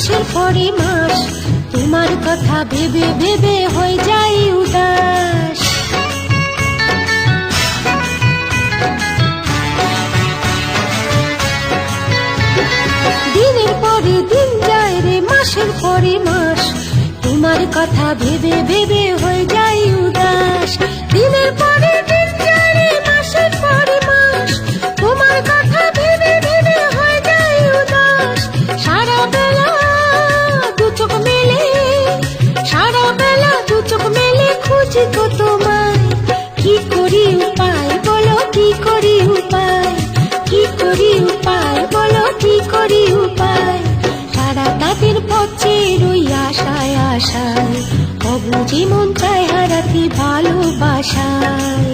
মাসের পরে মাস তোমার কথা ভেবে ভেবে হয়ে যাই উদাস। দিনের পরে দিন যায় রে মাসের পরে মাস তোমার কথা ভেবে ভেবে হয়ে যাই উদাস। দিনের পরে দিন যায় রে মাসের পরে মাস তোমার কথা ভেবে ভেবে হয়ে যাই উদাস। সারা বেলা দু চোখ মেলে, সারা বেলা দু চোখ মেলে খুঁজি তো তোমায়। কি করি উপায় বলো, কি করি উপায়, কি করি উপায় বলো, কি করি উপায়। সারা তাদের পথে রই আশায় আশায়, অবুঝি মন চায় হারাতে ভালোবাসায়।